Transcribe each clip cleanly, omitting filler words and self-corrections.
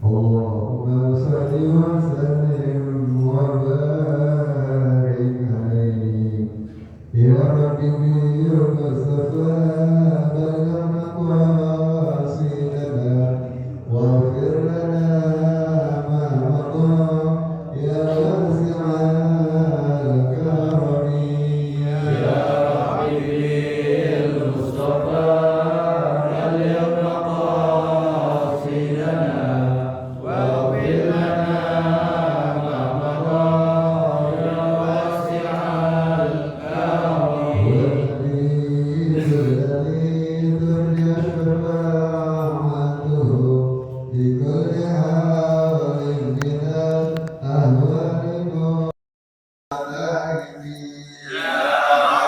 اللهم صل وسلم وبارك عليه يا ربي بالمصطفى بلغ مقاصدنا واغفر لنا ما مضى يا واسع الكرم يا ربي بالمصطفى بلغ مقاصدنا واغفر لنا ما مضى يا واسع الكرم الذي ترجى شفاعته بكل حال من الأهوال والمآرب يا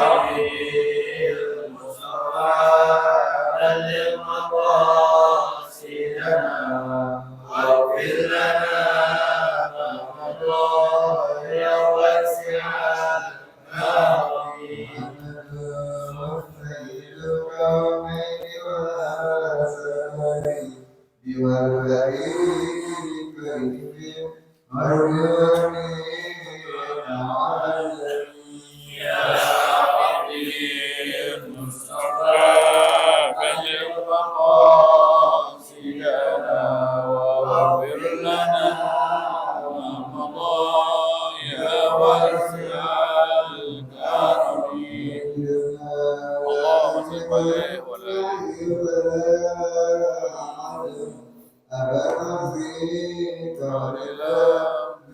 ربي المصطفى بلغ مقاصدنا واغفر لنا ما مضى يا واسع الكرم مخيل الكونين والسماء بوالبعيد كريم مريم يا ربي المصطفى بلغ مقاصدنا واغفر لنا ما مضى يا واسع الكرم اللهم صل عليه وعلى أبدا فيك ولله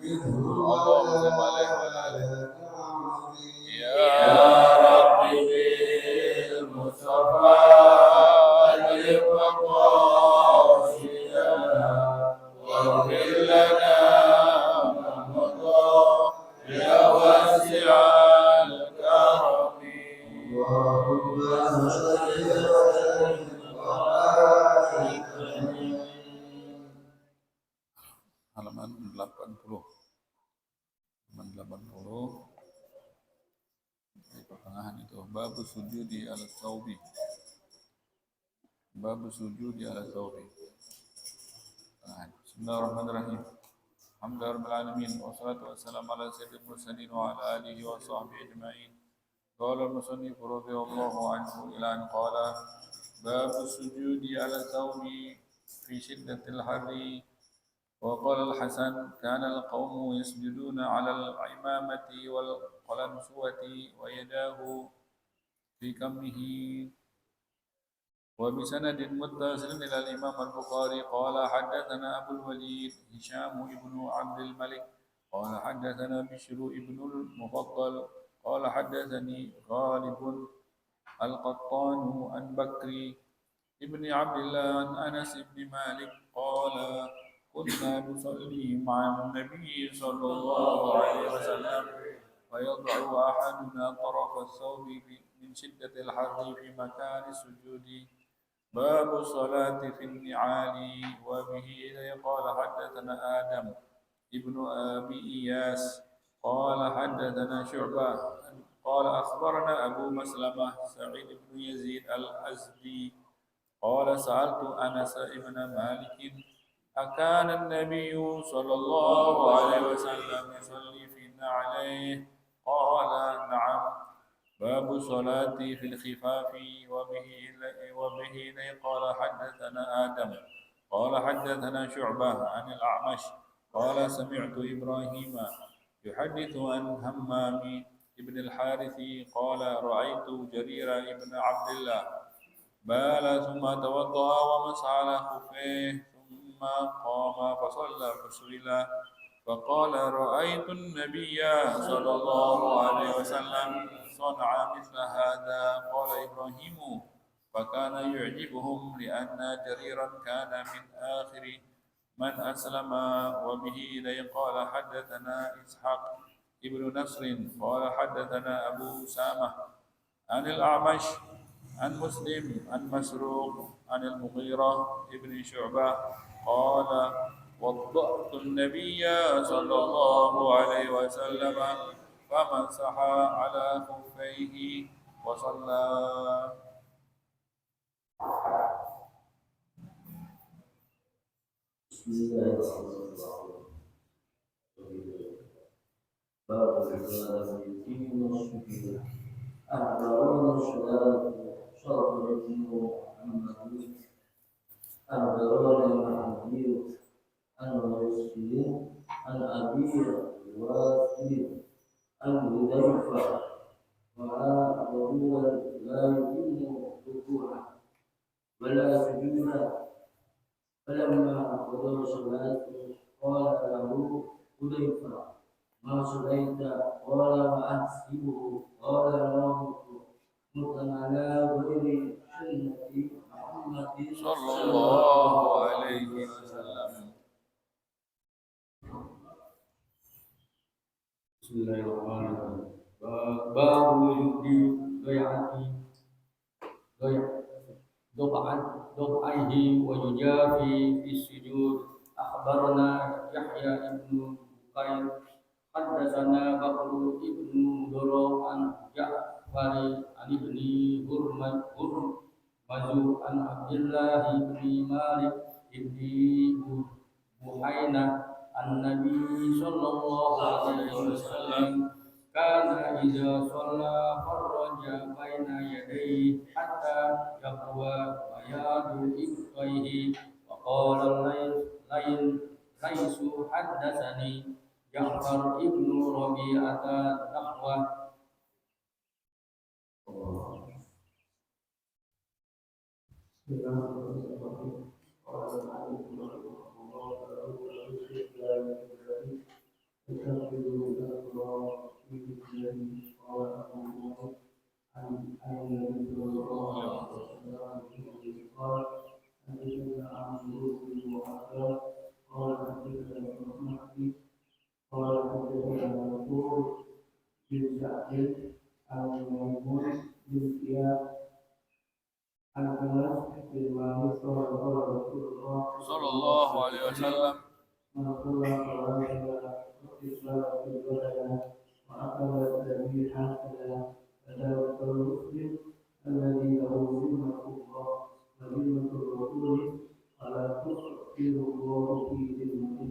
منه اللهم صل عليه وعلى يا ربي بالمصطفى بلغ مقاصدنا واغفر لنا ما مضى يا واسع الكرم اللهم صل وسلم وبارك halaman 80 di pertengahan itu bab sujudi ala thawbi Bismillahirrahmanirrahim alhamdulillahirabbil alamin wassalatu wassalamu ala sayyidil mursalin wa ala alihi wa sahbihi ajma'in qala al-musannif radhiyallahu anhu ila an qala bab sujudi ala thawbi fi shiddatil harri وقال الحسن كان القوم يسجدون على العمامة والقلنسوة ويداه في كمه وبسند متصل إلى الإمام البخاري قال حدثنا أبو الوليد هشام بن عبد الملك قال حدثنا بشر بن المفضل قال حدثني غالب القطان عن بكر ابن عبد الله عن أنس بن مالك قال كنا نصلي مع النبي صلى الله عليه وسلم فيضع أحدنا طرف الثوب من شدة الحر في مكان السجود باب الصلاة في النعال وبه قال حدثنا آدم ابن أبي إياس قال حدثنا شعبة قال أخبرنا أبو مسلمة سعيد بن يزيد الأزدي قال سألت أنس بن مالك أكان النبي صلى الله عليه وسلم يصلي في نعليه قال نعم باب الصلاة في الخفاف وبه قال حدثنا آدم قال حدثنا شعبة عن الأعمش قال سمعت إبراهيم يحدث عن همام ابن الحارث قال رأيت جرير بن عبد الله بال ثم توضأ ومسح على خفيه ثم قام فصلى فسئل فقال رأيت النبي صلى الله عليه وسلم صنع مثل هذا قال إبراهيم فكان يعجبهم لأن جريرا كان من آخر من أسلم وبه إليه قال حدثنا إسحاق ابن نصر قال حدثنا أبو أسامة عن الأعمش عن مسلم عن مسروق عن المغيرة ابن شعبة قال وضأت النبي صلى الله عليه وسلم فمسح على خفيه وصلى. بسم الله الرحمن الرحيم. باب الصلاة في المسجد. أخبرنا الصلاة شرط الجنوب عن أخبرنا محمود أن يسلم عن أبي واسل عن حذيفة وعلى رجلا لا يتم ركوعا ولا سجودا فلما قضى صلاته قال له حذيفة ما صليت قال وأحسبه قال رابط على غير سنة محمد صلى الله عليه وسلم. بسم الله الرحمن الرحيم. باب وجود ضيعته ويجافي في السجود. أخبرنا يحيى بن بكير حدثنا بكر بن مضر عن جعفر عن ابن هرمز عن عبد الله بن مالك بن بحينة النبي صلى الله عليه وسلم كان إذا صلى فرج بين يديه حتى يقوى بياض إبطيه. وقال ليس حدثني جعفر ابن ربيعة نحوه. صلى الله عليه وسلم. الذي له ذمة الله وذمة الرسول فلا تؤثر الله في ذمته.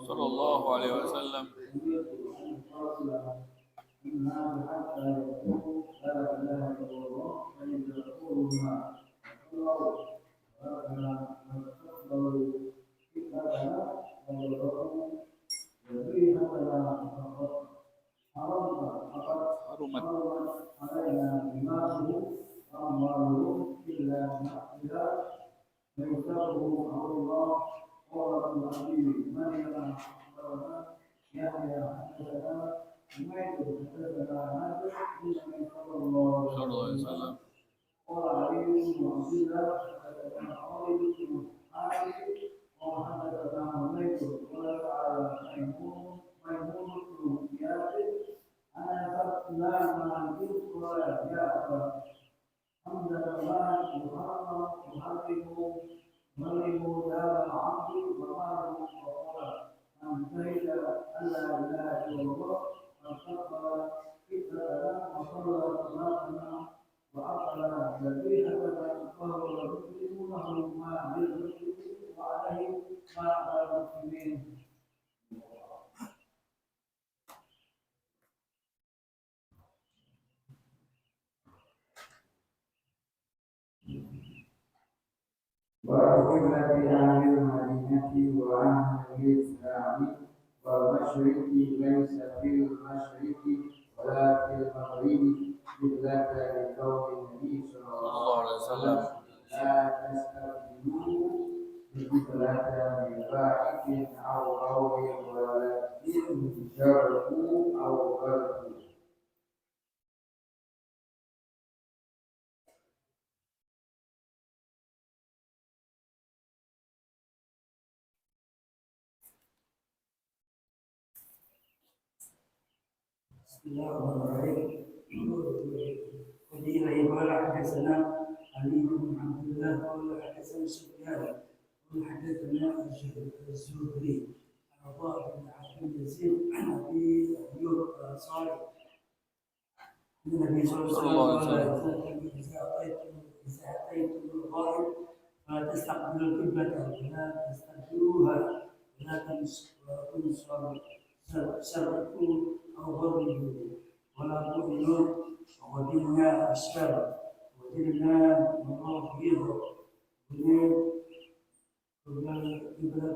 صلى الله عليه وسلم. حرمت علينا دماؤه وأمواله إلا بحقها فيكره أمر الله. قال ابن أبي مريم أخبرنا يحيى حدثنا حميد حدثنا نافع عن النبي صلى الله عليه وسلم قال علي بن عبد الله حدثنا خالد بن حارث وحدثنا حميد قال تعالى ميمون بن ياسر أنا لا مالك قال يا أبا حمد الله يحرم دار العبد وماله وقال من شهد أن لا إله إلا الله واستغفر فتنة وصلى صلاتنا وأكل ذبيحة فهو يقدم له ما للمسلمين وعليه ما على المسلمين. وأحل بأهل المدينة وأهل الإسلام والمشرق ليس في المشرق ولا في المغرب إلا لقول النبي صلى الله عليه وسلم لا تستقبلوا بقبلة من باعث أو قول ولكن شرقوا أو غربوا. بسم الله الرحمن الرحيم. وقيل قال حدثنا علي بن عبد الله قال حدثنا سفيان قال حدثنا الزهري عن عطاء بن عبد اليزيد عن ابي ايوب الانصاري عن النبي صلى الله عليه وسلم قال اذا اتيتم الغائب فلا تستقبلوا القبله ولا تستقبلوها ولا تنصرفوا أو غربوا ولا تؤمنوا وديننا الشر وديننا مراحيض قبل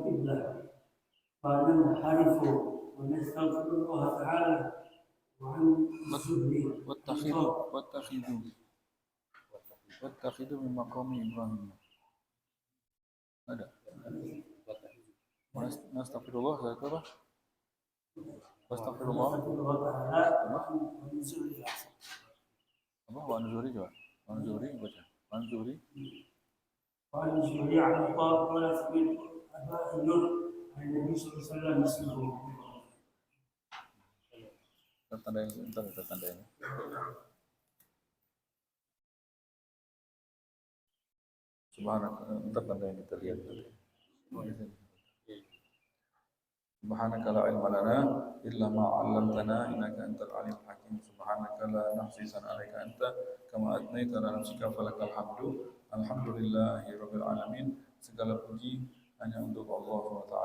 قبلة فننحرف ونستغفر الله تعالى وعن الزهد واتخذوا من مقام إبراهيم. Ada. Astagfirullah saya apa? Astagfirullah. Apa? Wan Zuri juga. Wan Zuri baca. Wan Zuri. Wan Zuri an Qala qala sami'tu Aba Ayyub an Nabi sallallahu alaihi wasallam. Tertanda. Subhanallah, tanda yang kita lihat tadi. Subhanaka la ilma lana illa ma 'allamtana innaka antal alimul hakim. Subhanaka la nahsi sana'alaika anta kama atnaita ala nafsika falakal hamdu. Alhamdulillahi rabbil alamin. Segala puji hanya untuk Allah SWT.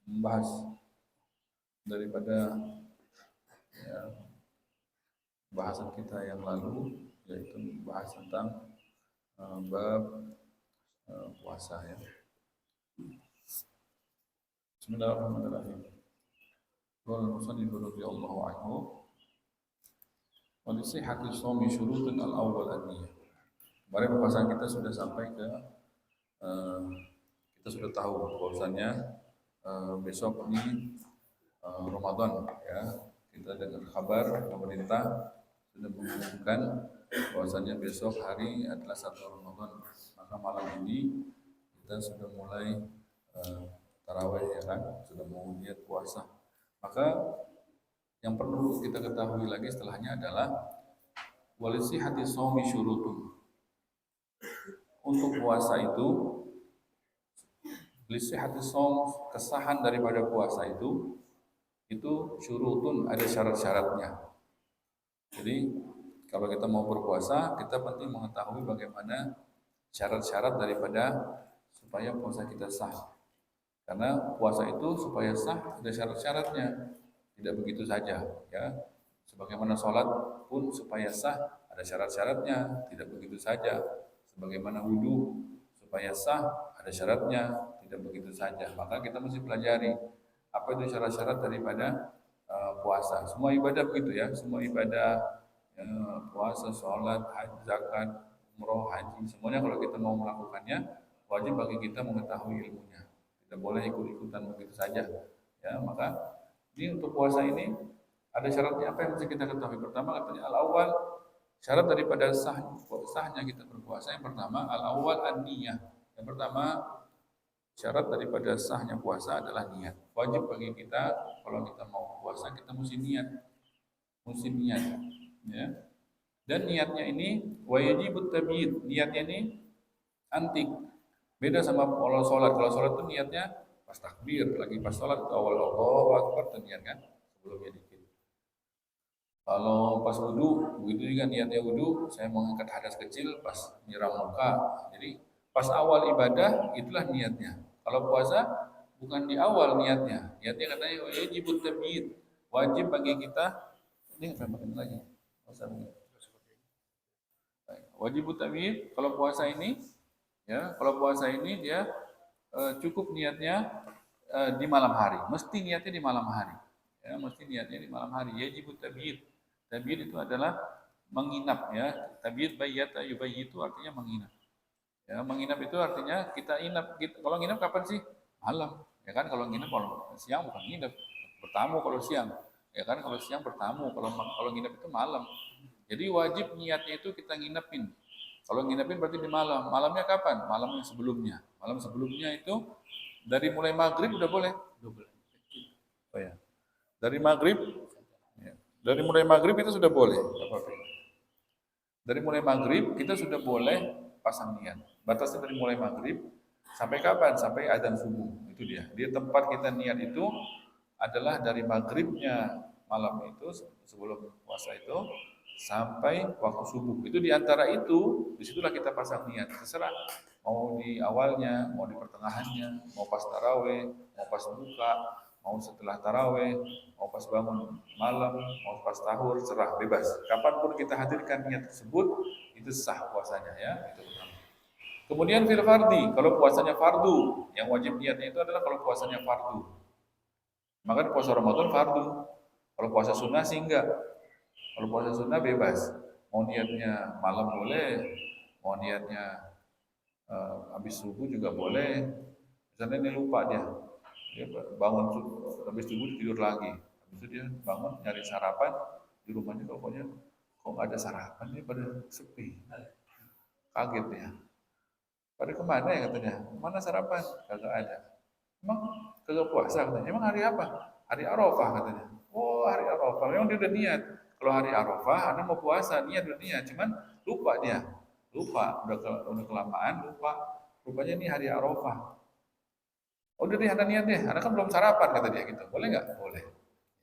Membahas daripada bahasan kita yang lalu, yaitu membahas tentang bab puasa ya. Bismillahirrahmanirrahim. Qala al-musannif radhiyallahu anhu wa li sihhati shaumi syurutun al-awwal an-niyah. Kemarin pembahasan kita sudah sampai ke kita sudah tahu bahwasanya besok ini Ramadan ya. Kita dengar kabar pemerintah sudah mengumumkan bahwasanya besok hari adalah 1 Ramadan. Maka malam ini kita sudah mulai tarawih ya kan, sudah mau niat puasa. Maka yang perlu kita ketahui lagi setelahnya adalah walisi hati shaumi syurutun. Untuk puasa itu lisi hati shaum, kesahan daripada puasa itu syurutun, ada syarat-syaratnya. Jadi kalau kita mau berpuasa, kita penting mengetahui bagaimana syarat-syarat daripada supaya puasa kita sah. Karena puasa itu supaya sah ada syarat-syaratnya, tidak begitu saja ya. Sebagaimana sholat pun supaya sah ada syarat-syaratnya, tidak begitu saja. Sebagaimana wudu supaya sah ada syaratnya, tidak begitu saja. Maka kita mesti pelajari apa itu syarat-syarat daripada puasa. Semua ibadah begitu ya, semua ibadah puasa, sholat, haji, zakat, umroh, haji, semuanya kalau kita mau melakukannya wajib bagi kita mengetahui ilmunya. Tidak boleh ikut-ikutan begitu saja. Ya, maka ini untuk puasa ini ada syaratnya apa yang mesti kita ketahui. Pertama katanya al-awwal, syarat daripada sahnya kita berpuasa. Yang pertama al-awwal an-niyah. Yang pertama syarat daripada sahnya puasa adalah niat. Wajib bagi kita kalau kita mau puasa kita mesti niat. Mesti niat, ya. Dan niatnya ini wajibut tabyid. Niatnya ini antik. Beda sama kalau sholat. Kalau sholat itu niatnya pas takbir, lagi pas sholat itu awal Allahu Akbar itu niat kan, sebelumnya dikit. Kalau pas wudhu, begitu juga niatnya wudhu, saya mengangkat hadas kecil pas nyiram muka. Jadi pas awal ibadah itulah niatnya. Kalau puasa bukan di awal niatnya. Niatnya katanya wajib tabiid, wajib bagi kita. Ini apa makin lagi? Puasa begini. Wajib tabiid kalau puasa ini, ya kalau puasa ini dia cukup niatnya di malam hari. Mesti niatnya di malam hari. Ya, mesti niatnya di malam hari. Wajib tabiid. Tabiid itu adalah menginap ya. Tabiid bayyata yubayyitu artinya menginap. Ya, menginap itu artinya kita inap. Kalau nginap kapan sih? Malam. Ya kan kalau nginap kalau siang bukan nginap. Bertamu kalau siang. Ya kan kalau siang bertamu, kalau nginap itu malam. Jadi wajib niatnya itu kita nginepin. Kalau nginepin berarti di malam. Malamnya kapan? Malam yang sebelumnya. Malam sebelumnya itu dari mulai maghrib udah boleh. Oh ya. Dari maghrib, ya. Dari mulai maghrib itu sudah boleh. Dari mulai maghrib kita sudah boleh pasang niat. Batasnya dari mulai maghrib sampai kapan? Sampai adzan subuh. Itu dia. Dia tempat kita niat itu adalah dari maghribnya malam itu sebelum puasa itu sampai waktu subuh. Itu di antara itu, disitulah kita pasang niat. Terserah mau di awalnya, mau di pertengahannya, mau pas taraweh, mau pas buka, mau setelah taraweh, mau pas bangun malam, mau pas tahur, serah bebas. Kapanpun kita hadirkan niat tersebut, itu sah puasanya ya. Itu pertama. Kemudian fil fardi, kalau puasanya fardu, yang wajib niatnya itu adalah kalau puasanya fardu. Maka puasa Ramadan fardu. Kalau puasa sunnah sih enggak. Kalau puasa sunnah bebas. Mau niatnya malam boleh, mau niatnya habis subuh juga boleh. Misalnya ini lupa dia bangun habis subuh tidur lagi. Habis itu dia bangun nyari sarapan di rumahnya pokoknya kok nggak ada sarapan dia pada sepi. Kaget ya. Pada kemana ya katanya? Mana sarapan? Kagak ada. Emang kagak puasa katanya. Emang hari apa? Hari Arafah katanya. Oh hari Arafah. Memang dia udah niat. Kalau hari Arafah, Anda mau puasa, niat udah niat. Cuman lupa dia. Lupa. Udah kelamaan lupa. Rupanya ini hari Arafah. Oh udah deh Anda niat deh. Anda kan belum sarapan kata dia gitu. Boleh nggak? Boleh.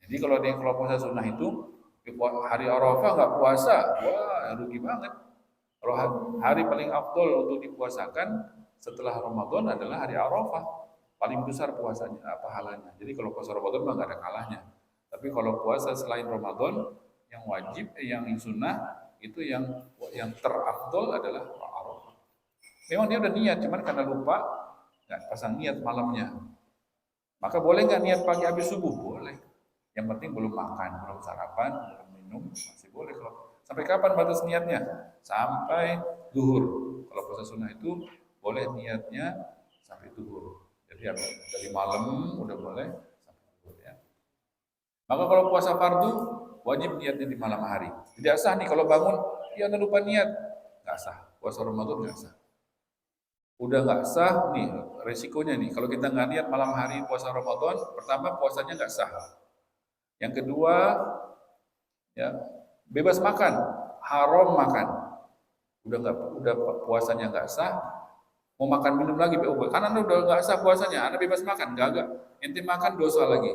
Jadi kalau puasa sunnah itu hari Arafah nggak puasa, wah rugi banget. Kalau hari paling afdol untuk dipuasakan setelah Ramadan adalah hari Arafah. Paling besar puasanya, pahalanya. Jadi kalau puasa Ramadan mah nggak ada kalahnya. Tapi kalau puasa selain Ramadan, yang wajib, yang sunnah, itu yang terafdol adalah Arafah. Memang dia udah niat, cuman karena lupa, nggak pasang niat malamnya. Maka boleh nggak niat pagi habis subuh? Boleh. Yang penting belum makan, belum sarapan, belum minum, masih boleh kalau. Sampai kapan batas niatnya? Sampai zuhur. Kalau puasa sunnah itu boleh niatnya sampai zuhur. Jadi dari malam udah boleh sampai zuhur ya. Maka kalau puasa fardu wajib niatnya di malam hari. Tidak sah nih kalau bangun ya lupa niat, nggak sah. Puasa Ramadan nggak sah. Udah nggak sah nih resikonya nih. Kalau kita nggak niat malam hari puasa Ramadan, pertama puasanya nggak sah. Yang kedua, ya bebas makan, haram makan. Udah puasanya nggak sah, mau makan minum lagi, karena anda udah nggak sah puasanya, anda bebas makan, nggak, ente makan dosa lagi,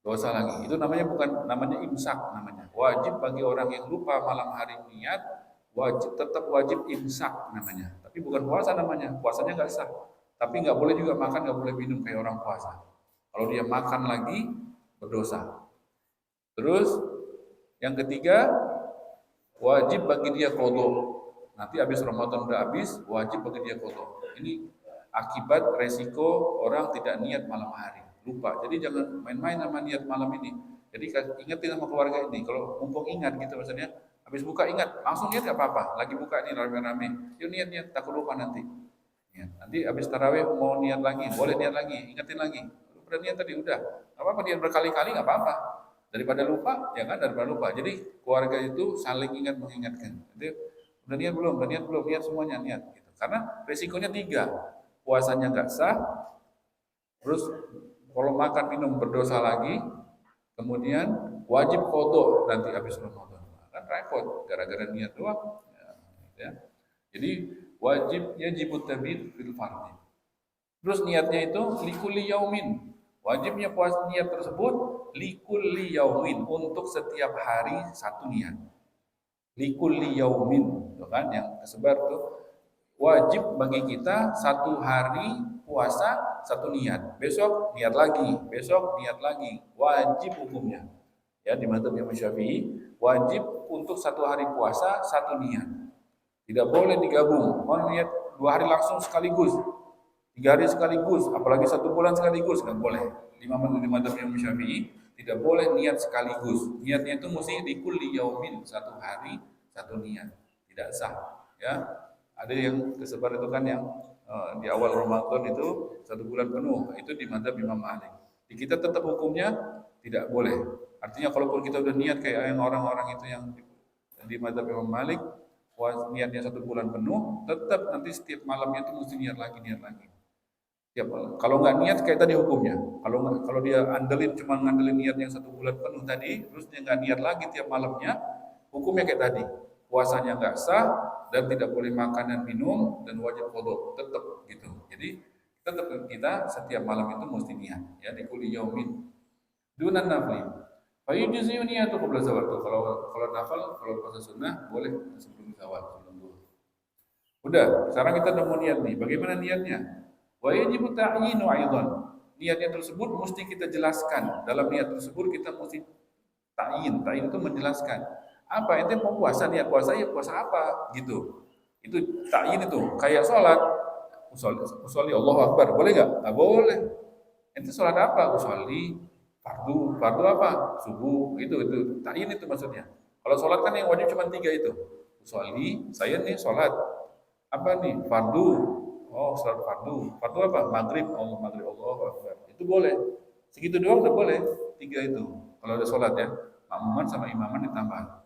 dosa lagi. Itu namanya imsak namanya. Wajib bagi orang yang lupa malam hari niat, tetap wajib imsak namanya. Tapi bukan puasa namanya, puasanya nggak sah. Tapi nggak boleh juga makan, nggak boleh minum kayak orang puasa. Kalau dia makan lagi berdosa. Terus yang ketiga wajib bagi dia qadha. Nanti habis Ramadan udah habis, wajib bagi dia qadha. Ini akibat resiko orang tidak niat malam hari, lupa. Jadi jangan main-main sama niat malam ini. Jadi ingetin sama keluarga ini. Kalau mumpung ingat gitu maksudnya, habis buka ingat, langsung niat gak apa-apa. Lagi buka nih rame-rame. Yuk niat, takut lupa nanti. Ya, nanti habis tarawih mau niat lagi, boleh niat lagi, ingetin lagi. Udah niat tadi udah, nggak apa-apa niat berkali-kali nggak apa-apa. Daripada lupa, ya kan daripada lupa. Jadi keluarga itu saling ingat mengingatkan. Jadi udah niat belum, niat semuanya niat. Gitu. Karena resikonya tiga, puasanya nggak sah, terus kalau makan minum berdosa lagi, kemudian wajib qadha nanti habis Ramadan. Kan repot, gara-gara niat doang. Ya. Jadi wajib yajibut tabid fil fardhi. Terus niatnya itu likuli yaumin, Wajibnya puasa niat tersebut likulli yaumin, untuk setiap hari satu niat. Likulli yaumin, itu kan yang tersebar tuh. Wajib bagi kita satu hari puasa satu niat. Besok niat lagi, besok niat lagi. Wajib hukumnya. Ya, di mazhab Imam Syafi'i wajib untuk satu hari puasa satu niat. Tidak boleh digabung. Mau niat 2 hari langsung sekaligus, 3 hari sekaligus, apalagi 1 bulan sekaligus, nggak boleh. Di mazhab Imam Syafi'i tidak boleh niat sekaligus. Niatnya itu mesti likulli yaumin, satu hari satu niat. Tidak sah. Ya, ada yang tersebar itu kan yang di awal Ramadan itu 1 bulan penuh, itu di mazhab Imam Malik. Di kita tetap hukumnya tidak boleh. Artinya kalaupun kita udah niat kayak yang orang-orang itu yang di mazhab Imam Malik, niatnya 1 bulan penuh, tetap nanti setiap malamnya itu mesti niat lagi, niat lagi. Kalau nggak niat kayak tadi hukumnya. Kalau dia cuma ngandelin niat yang 1 bulan penuh tadi, terus dia nggak niat lagi tiap malamnya, hukumnya kayak tadi. Puasanya nggak sah dan tidak boleh makan dan minum dan wajib qada, tetap gitu. Jadi tetap kita setiap malam itu mesti niat, ya, di kulli yaumin dunan nafli. Fa yujzi niyatu qabla zawal. Kalau nafal, kalau puasa sunnah boleh sebelum zawal, sebelum zuhur. Udah, sekarang kita udah mau niat nih. Bagaimana niatnya? Wa yajibu ta'yinu aidan. Niatnya tersebut mesti kita jelaskan. Dalam niat tersebut kita mesti ta'yin. Ta'yin itu menjelaskan. Apa ente mau puasa, niat puasa ya puasa apa gitu. Itu ta'yin itu. Kayak sholat. Usolli Allahu Akbar. Boleh enggak? Enggak boleh. Ente sholat apa? Usolli fardu. Fardu apa? Subuh. Itu ta'yin itu maksudnya. Kalau sholat kan yang wajib cuma 3 itu. Usolli, saya nih sholat. Apa nih? Fardu. Oh, sholat fardu. Fardu apa? Maghrib. Oh, maghrib Allah. Itu boleh. Segitu doang udah boleh. 3 itu. Kalau ada sholat ya. Makmuman sama imaman ditambah.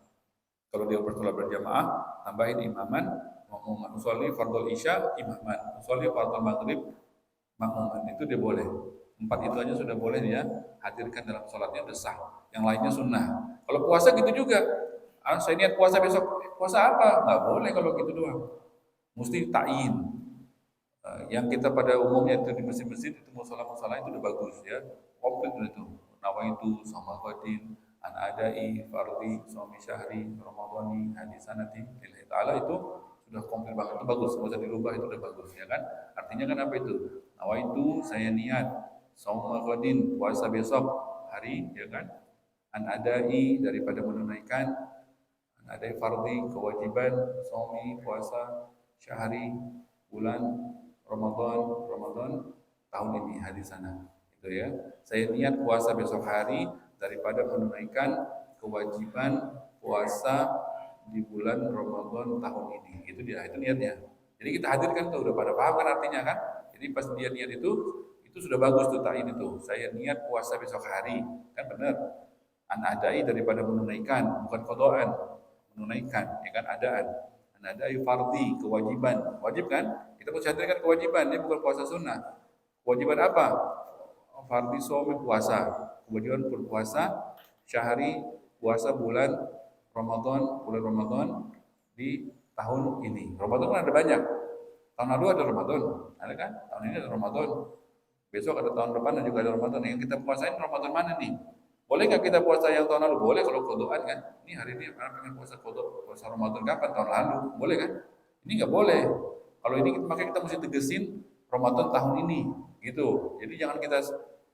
Kalau dia bersolat berjamaah, tambahin imaman, makmuman. Usolli fardul isya, imaman. Usolli fardul maghrib, makmuman. Itu dia boleh. 4 itu aja sudah boleh dia hadirkan dalam sholatnya, udah sah. Yang lainnya sunnah. Kalau puasa gitu juga. Saya niat puasa besok. Puasa apa? Nggak boleh kalau gitu doang. Mesti ta'yin. Yang kita pada umumnya itu di masjid-masjid itu musola-musola itu udah bagus ya, komplit itu. Nawaitu sama qadin an adai fardhi shaumi syahri ramadhani hadisanati lillahi taala, itu sudah komplit banget, itu bagus, enggak usah dirubah, itu udah bagus ya kan. Artinya kan apa itu? Nawaitu, saya niat shauma qadin, puasa besok hari ya kan. An adai, daripada menunaikan, an adai fardhi, kewajiban, shaumi, puasa, syahri, bulan Ramadan tahun ini hadis sana itu ya. Saya niat puasa besok hari daripada menunaikan kewajiban puasa di bulan Ramadan tahun ini. Itu dia, itu niatnya. Jadi kita hadirkan tuh, udah pada paham kan artinya kan? Jadi pas dia niat itu sudah bagus tuh ta'yin itu. Saya niat puasa besok hari, kan benar. An adai, daripada menunaikan, bukan qadaan, menunaikan, ya kan, adaan. An adai fardhi, kewajiban. Wajib kan? Kita mesti hadirkan kewajiban, ini bukan puasa sunnah. Kewajiban apa? Fardhi shaumi, puasa. Kewajiban berpuasa syahri, puasa bulan Ramadan di tahun ini. Ramadan kan ada banyak. Tahun lalu ada Ramadan, ada kan? Tahun ini ada Ramadan. Besok ada tahun depan dan juga ada Ramadan. Yang kita puasain Ramadan mana nih? Boleh nggak kita puasa yang tahun lalu? Boleh kalau kodokan kan. Ini hari ini karena pengen puasa kodok, puasa Ramadan kapan? Tahun lalu. Boleh kan? Ini nggak boleh. Kalau ini makanya kita mesti tegesin Ramadan tahun ini, gitu. Jadi jangan kita,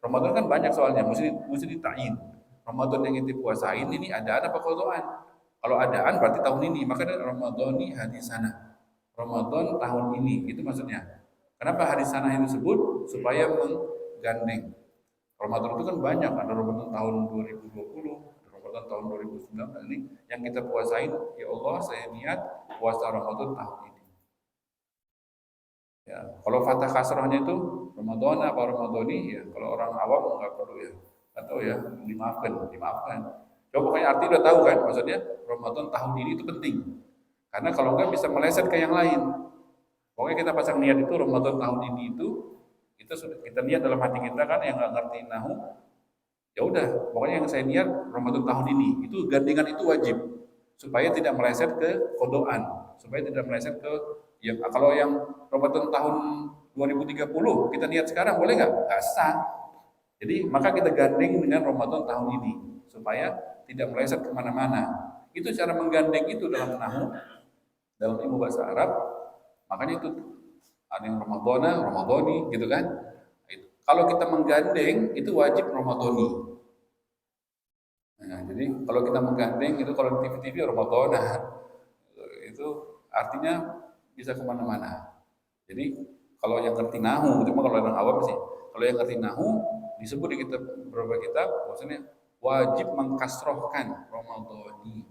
Ramadan kan banyak soalnya, mesti ditain. Ramadan yang kita puasain ini adaan apa kodokan? Kalau adaan berarti tahun ini, maka Ramadan ini hadis sana. Ramadan tahun ini, itu maksudnya. Kenapa hadis sana itu disebut? Supaya menggandeng. Ramadan itu kan banyak, ada Ramadan tahun 2020, ada Ramadan tahun 2019 ini yang kita puasain. Ya Allah, saya niat puasa Ramadan tahun ini. Ya, kalau fathah kasrohnya itu Ramadan apa Ramadhani, ya kalau orang awam nggak perlu ya, atau ya dimaafkan. Coba pokoknya arti udah tahu kan, maksudnya Ramadan tahun ini itu penting, karena kalau enggak bisa meleset ke yang lain. Pokoknya kita pasang niat itu Ramadan tahun ini itu sudah kita niat dalam hati kita kan, yang nggak ngerti nahu, ya udah pokoknya yang saya niat Ramadan tahun ini, itu gandengan itu wajib supaya tidak meleset ke kodoan, supaya tidak meleset ke ya. Kalau yang Ramadan tahun 2030 kita niat sekarang boleh nggak? Nggak sah. Jadi maka kita gandeng dengan Ramadan tahun ini supaya tidak meleset kemana-mana. Itu cara menggandeng itu dalam nahu, dalam ilmu bahasa Arab. Makanya itu ada yang Ramadana, Ramadhani gitu kan. Kalau kita menggandeng itu wajib Ramadhani. Nah, jadi kalau kita menggandeng itu kalau di TV-TV Ramadana itu artinya bisa kemana-mana. Jadi kalau yang ngerti nahu, cuma kalau orang awam sih, kalau yang ngerti nahu disebut di kitab beberapa kitab, maksudnya wajib mengkasrohkan Ramadhani.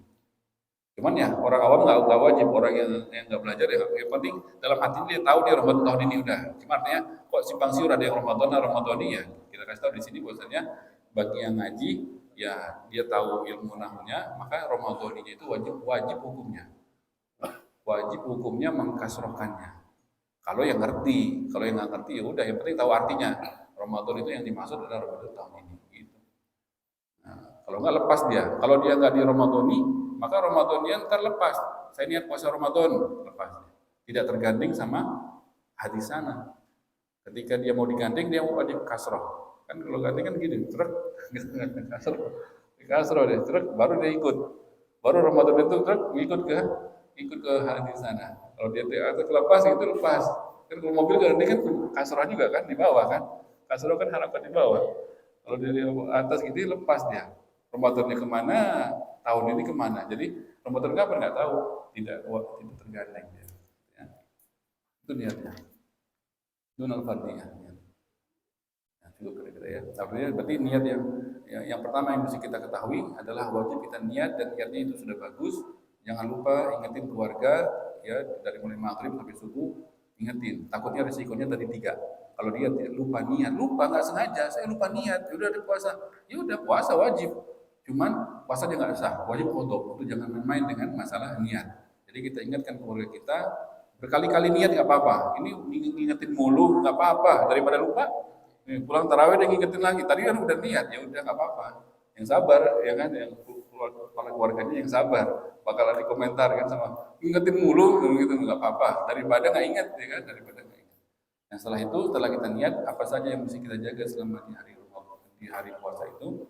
Cuman ya orang awam nggak wajib, orang yang nggak belajar ya yang penting dalam hati dia tahu dia Ramadan tahun ini udah. Cuma artinya kok simpang siur ada yang Ramadhani ya kita kasih tahu di sini bahwasanya bagi yang ngaji ya dia tahu ilmu nahunya maka Ramadhaninya itu wajib hukumnya. Wajib hukumnya mengkasrohkannya. Kalau yang ngerti, kalau yang nggak ngerti ya udah yang penting tahu artinya. Ramadan itu yang dimaksud adalah Ramadan tahun ini gitu. Nah, kalau nggak lepas dia, kalau dia nggak di Ramadhani, maka Ramadannya ntar lepas. Saya niat puasa Ramadan, lepas. Tidak tergandeng sama hadis sana. Ketika dia mau digandeng dia wajib kasroh. Kan kalau gandeng kan gini, truk, kasroh deh, truk, baru dia ikut. Baru Ramadan itu truk ikut ke hadis sana. Kalau dia lepas itu lepas. Kan kalau mobil gandeng kan kasroh juga kan di bawah kan. Kasroh kan harapkan di bawah. Kalau dari atas gitu lepas dia. Ramadannya kemana, tahun ini kemana. Jadi Ramadan kapan nggak tahu, tidak tergandeng dia. Ya. Itu niatnya. Itu al-fardiyah. Nah, itu kira-kira ya. Tapi berarti niat yang pertama yang mesti kita ketahui adalah wajib kita niat dan niatnya itu sudah bagus. Jangan lupa ingetin keluarga ya dari mulai maghrib sampai subuh ingetin. Takutnya risikonya tadi 3. Kalau dia lupa niat, nggak sengaja, saya lupa niat, udah ada puasa, ya udah puasa wajib. Cuman puasa dia nggak sah, wajib qadha. Itu jangan main-main dengan masalah niat. Jadi kita ingatkan keluarga kita berkali-kali niat nggak apa-apa. Ini ngingetin mulu nggak apa-apa daripada lupa. Pulang tarawih dia ngingetin lagi. Tadi kan udah niat, ya udah nggak apa-apa. Yang sabar ya kan, yang keluarganya yang sabar. Bakalan dikomentar kan sama ingetin mulu gitu nggak apa-apa. Daripada nggak ingat ya kan, daripada nggak ingat. Nah setelah itu, setelah kita niat apa saja yang mesti kita jaga selama di hari puasa itu,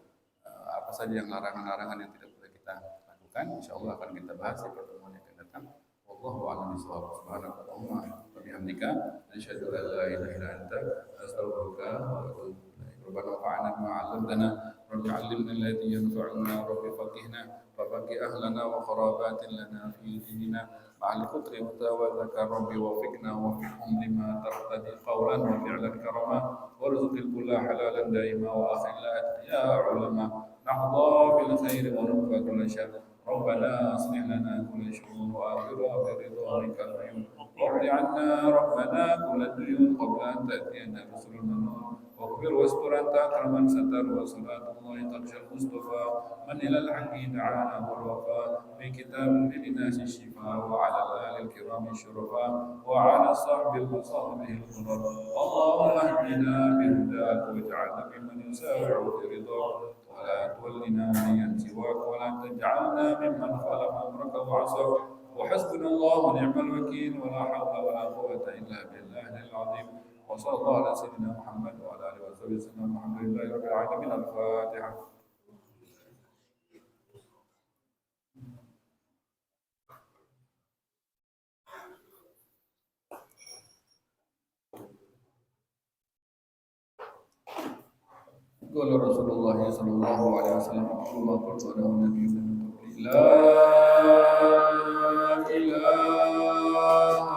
apa saja yang larangan-larangan yang tidak boleh kita lakukan, insya Allah akan kita bahas di pertemuan yang akan datang. Wallahu a'lam bishawab. Subhanakallahumma wa bihamdika asyhadu an la ilaha illa anta astaghfiruka wa atubu ilaik. Rabbana fa'alna ma 'allamtana rabbi 'allimna alladhi yanfa'una rabbi faqihna wa faqih ahlana wa qarabatin lana fi dinina مع الفطر وتوالك ربي وفقنا وفقهم لما ترتدي قولا وفعلا كرما وارزق الكل حلالا دائما واخلا يا علماء نحظى بالخير ونكفى كل شر ربنا اصلح لنا كل شؤون واخرها برضاك العيون واقض عنا ربنا كل الديون قبل ان تاتينا رسل المنون واغفر واستر انت اكرم من ستر وصلاه الله تخشى المصطفى من الى الحق دعانا والوفاء في كتاب للناس الشفاء وعلى الآل الكرام الشرفاء وعلى صحب المصابه الغرر اللهم اهدنا بهداك واجعلنا ممن يسارع في رضاك ولا تولنا وليا سواك ولا تجعلنا ممن خالف امرك وعصاك وحسبنا الله ونعم الوكيل ولا حول ولا قوه الا بالله العظيم وصلى الله على سيدنا محمد وعلى اله وصحبه وسلم والحمد لله رب العالمين. الفاتحه. قال رسول الله صلى الله عليه وسلم أقول ما قلت أنا والنبي لا إله إلا الله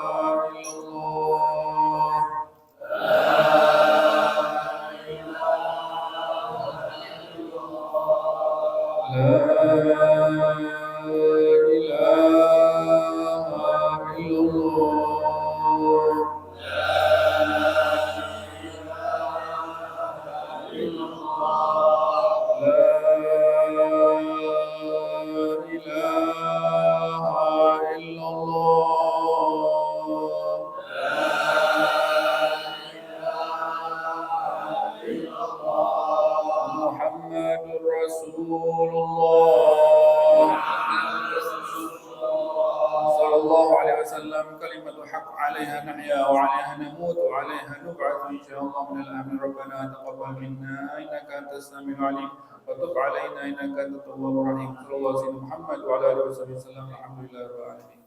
Rasulullah sallallahu الله عليه وسلم كلمة حق عليها نحيا وعليها نموت وعليها نبعث إن شاء الله من الآمن. ربنا تقبل منا إنك أنت السميع العليم وتب علينا إنك أنت التواب الرحيم. صلى الله عليه وسلم محمد وعلى آله وصحبه وسلم. الحمد لله رب العالمين.